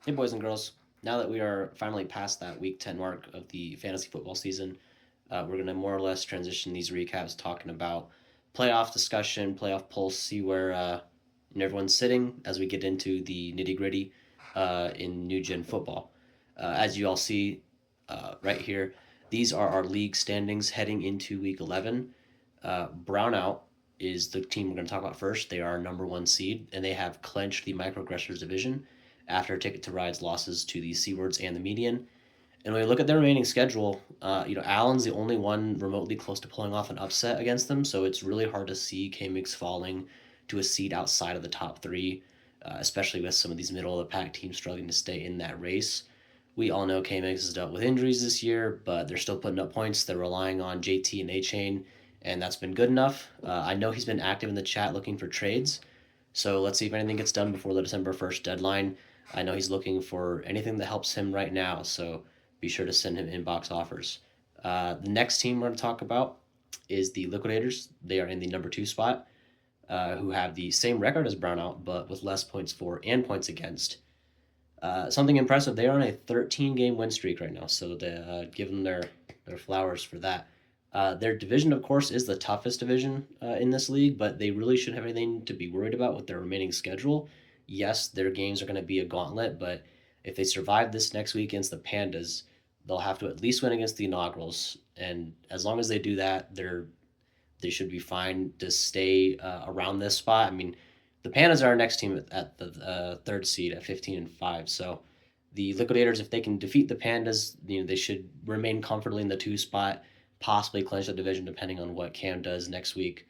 Hey, boys and girls. Now that we are finally past that week 10 mark of the fantasy football season, we're going to more or less transition these recaps talking about playoff discussion, playoff pulse, see where everyone's sitting as we get into the nitty gritty in new gen football. As you all see right here, these are our league standings heading into week 11. Brownout is the team we're going to talk about first. They are our number one seed, and they have clinched the microaggressors division after Ticket to Ride's losses to the Seawards and the Median. And when we look at their remaining schedule, Allen's the only one remotely close to pulling off an upset against them, so it's really hard to see K-Mix falling to a seed outside of the top three, especially with some of these middle of the pack teams struggling to stay in that race. We all know K-Mix has dealt with injuries this year, but they're still putting up points. They're relying on JT and A-Chain, and that's been good enough. I know he's been active in the chat looking for trades, so let's see if anything gets done before the December 1st deadline. I know he's looking for anything that helps him right now, so be sure to send him inbox offers. The next team we're going to talk about is the Liquidators. They are in the number two spot, who have the same record as Brownout, but with less points for and points against. Something impressive, they are on a 13-game win streak right now, so give them their flowers for that. Their division, of course, is the toughest division in this league, but they really shouldn't have anything to be worried about with their remaining schedule. Yes, their games are going to be a gauntlet, but if they survive this next week against the Pandas, they'll have to at least win against the inaugurals. And as long as they do that, they should be fine to stay around this spot. I mean, the Pandas are our next team at the third seed at 15-5. So the Liquidators, if they can defeat the Pandas, they should remain comfortably in the two spot, possibly clinch the division depending on what Cam does next week.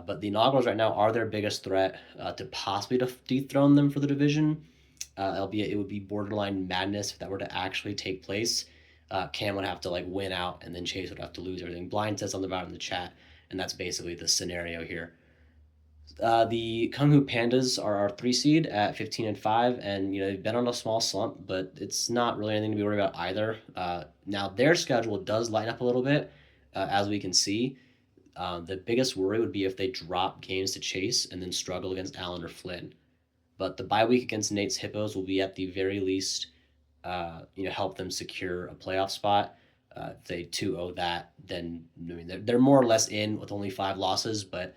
But the inaugurals right now are their biggest threat to possibly dethrone them for the division. Albeit it would be borderline madness if that were to actually take place. Cam would have to win out, and then Chase would have to lose everything. Blind says something about it in the chat, and that's basically the scenario here. The Kung Fu Pandas are our three seed at 15-5, and they've been on a small slump, but it's not really anything to be worried about either. Now their schedule does lighten up a little bit, as we can see. The biggest worry would be if they drop games to Chase and then struggle against Allen or Flynn. But the bye week against Nate's Hippos will be at the very least, help them secure a playoff spot. If they 2-0 that, then they're more or less in with only 5 losses, but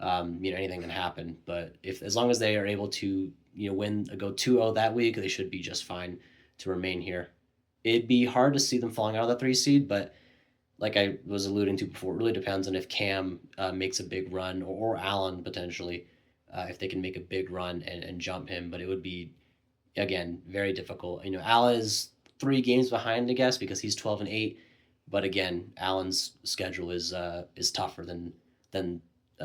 anything can happen. But if as long as they are able to go 2-0 that week, they should be just fine to remain here. It'd be hard to see them falling out of the 3 seed, but like I was alluding to before, it really depends on if Cam makes a big run or Allen potentially, if they can make a big run and jump him. But it would be, again, very difficult. Allen is 3 games behind, I guess, because he's 12-8. But again, Allen's schedule is tougher than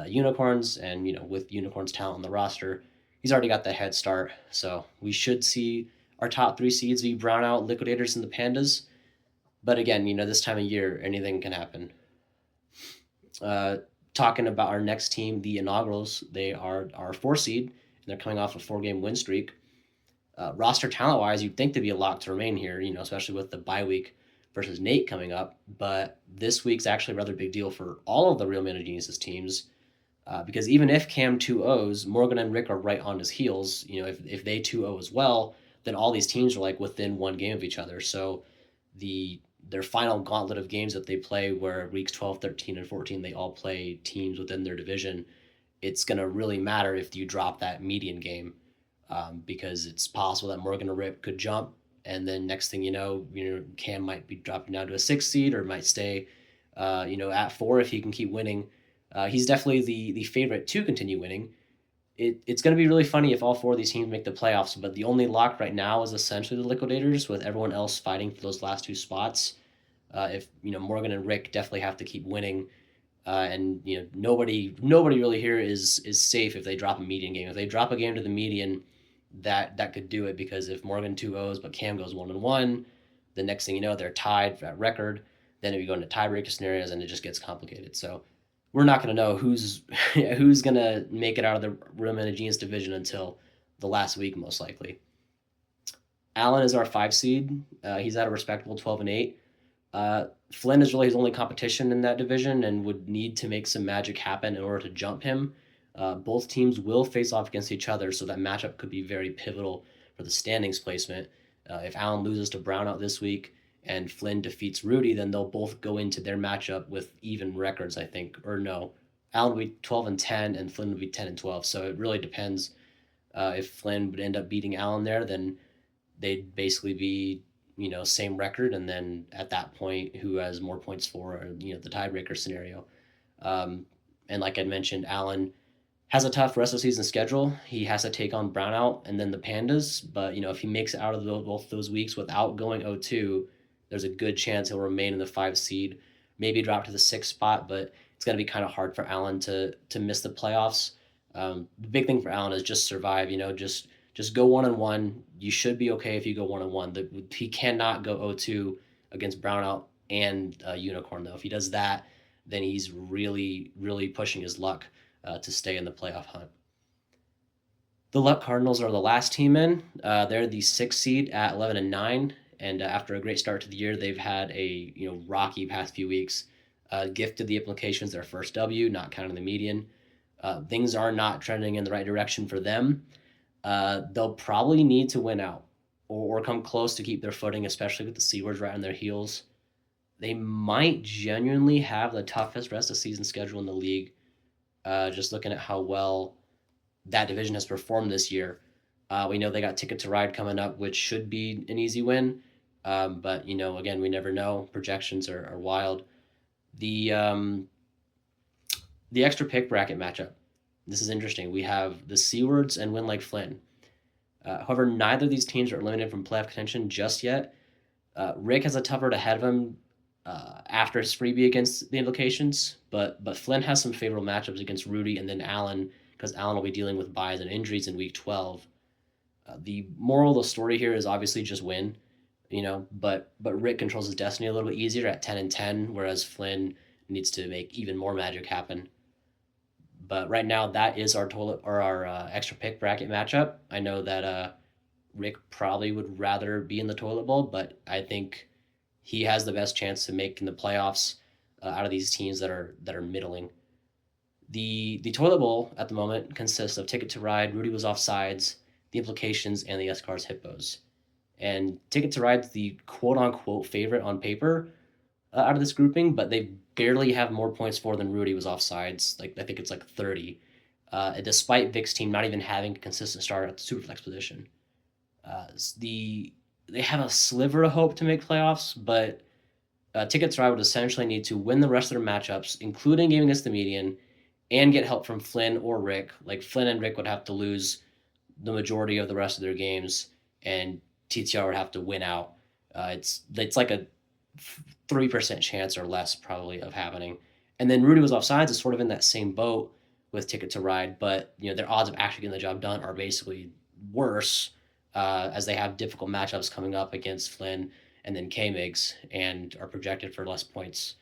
Unicorns, and with Unicorns' talent on the roster, he's already got the head start. So we should see our top 3 seeds be Brownout, Liquidators, and the Pandas. But again, this time of year, anything can happen. Talking about our next team, the Inaugurals, they are our 4 seed, and they're coming off a 4-game win streak. Roster talent-wise, you'd think they'd be a lock to remain here, especially with the bye week versus Nate coming up. But this week's actually a rather big deal for all of the Real Man Geniuses teams, because even if Cam 2-0s, Morgan and Rick are right on his heels. If they 2-0 as well, then all these teams are within 1 game of each other. So their final gauntlet of games that they play, where weeks 12, 13, and 14, they all play teams within their division, it's going to really matter if you drop that median game, because it's possible that Morgan or Rip could jump, and then next thing you know, Cam might be dropping down to a 6 seed or might stay, at 4 if he can keep winning. He's definitely the favorite to continue winning. It's going to be really funny if all 4 of these teams make the playoffs, but the only lock right now is essentially the Liquidators, with everyone else fighting for those last 2 spots. If Morgan and Rick definitely have to keep winning, and nobody really here is safe if they drop a median game. If they drop a game to the median, that could do it, because if Morgan 2-0s but Cam goes 1-1, the next thing you know, they're tied for that record. Then if you go into tiebreaker scenarios, and it just gets complicated. So we're not going to know who's going to make it out of the Real Men of Genius division until the last week, most likely. Allen is our 5 seed. He's at a respectable 12-8. Flynn is really his only competition in that division and would need to make some magic happen in order to jump him. Both teams will face off against each other, so that matchup could be very pivotal for the standings placement. If Allen loses to Brownout this week and Flynn defeats Rudy, then they'll both go into their matchup with even records, I think. Or no, Allen would be 12-10 and Flynn would be 10-12. So it really depends. If Flynn would end up beating Allen there, then they'd basically be same record, and then at that point, who has more points for the tiebreaker scenario. And like I mentioned, Allen has a tough rest of the season schedule. He has to take on Brownout and then the Pandas. But if he makes it out of both those weeks without going 0-2, there's a good chance he'll remain in the 5 seed, maybe drop to the 6th spot. But it's going to be kind of hard for Allen to miss the playoffs. The big thing for Allen is just survive. Just go 1-1. You should be okay if you go 1-1. He cannot go 0-2 against Brownout and Unicorn though. If he does that, then he's really, really pushing his luck to stay in the playoff hunt. The Luck Cardinals are the last team in. They're the 6th seed at 11-9, and after a great start to the year, they've had a rocky past few weeks. Gifted the implications their first W, not counting the median. Things are not trending in the right direction for them. They'll probably need to win out or come close to keep their footing, especially with the Seawards right on their heels. They might genuinely have the toughest rest of season schedule in the league. Just looking at how well that division has performed this year. We know they got Ticket to Ride coming up, which should be an easy win. But, again, we never know. Projections are wild. The extra pick bracket matchup. This is interesting. We have the Seawards and Win Like Flynn. However, neither of these teams are eliminated from playoff contention just yet. Rick has a tougher ahead of him after his freebie against the Implications, but Flynn has some favorable matchups against Rudy and then Allen, because Allen will be dealing with buys and injuries in Week 12. The moral of the story here is obviously just win, but Rick controls his destiny a little bit easier at 10-10, whereas Flynn needs to make even more magic happen. But right now, that is our extra pick bracket matchup. I know that Rick probably would rather be in the toilet bowl, but I think he has the best chance to make in the playoffs out of these teams that are middling. The toilet bowl at the moment consists of Ticket to Ride, Rudy Was Offsides, the Implications, and the S-Cars Hippos. And Ticket to Ride's the quote-unquote favorite on paper out of this grouping, but they barely have more points for than Rudy Was Offsides. I think it's 30. Despite Vic's team not even having a consistent starter at the Superflex position. They have a sliver of hope to make playoffs, but Ticket to Ride would essentially need to win the rest of their matchups, including game against the median, and get help from Flynn or Rick. Flynn and Rick would have to lose the majority of the rest of their games, and TTR would have to win out. It's like a 3% chance or less probably of happening. And then Rudy Was Offsides is sort of in that same boat with Ticket to Ride, but their odds of actually getting the job done are basically worse, as they have difficult matchups coming up against Flynn and then K-Migs, and are projected for less points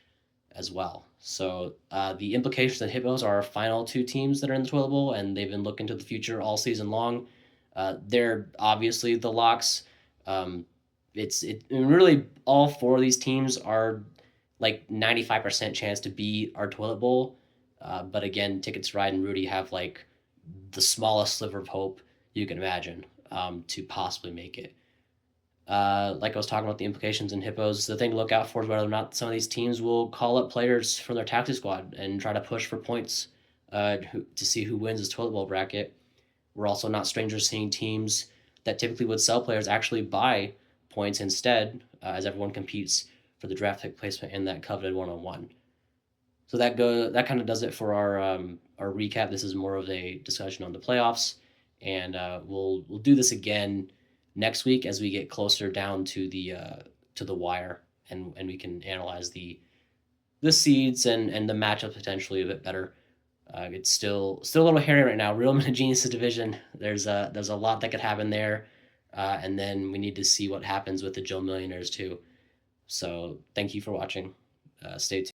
as well. So the Implications and Hippos are our final 2 teams that are in the toilet bowl, and they've been looking to the future all season long. They're obviously the locks. Really all 4 of these teams are 95% chance to beat our toilet bowl. But again, Ticket to Ride and Rudy have the smallest sliver of hope you can imagine to possibly make it. Like I was talking about the Implications and Hippos, the thing to look out for is whether or not some of these teams will call up players from their taxi squad and try to push for points to see who wins this toilet bowl bracket. We're also not strangers seeing teams that typically would sell players actually buy points instead, as everyone competes for the draft pick placement in that coveted 1-on-1. So that kind of does it for our recap. This is more of a discussion on the playoffs, and we'll do this again next week as we get closer down to the wire, and we can analyze the seeds and the matchup potentially a bit better. It's still a little hairy right now. Real Men and Geniuses division. There's a lot that could happen there, and then we need to see what happens with the Joe Millionaires too. So thank you for watching. Stay tuned.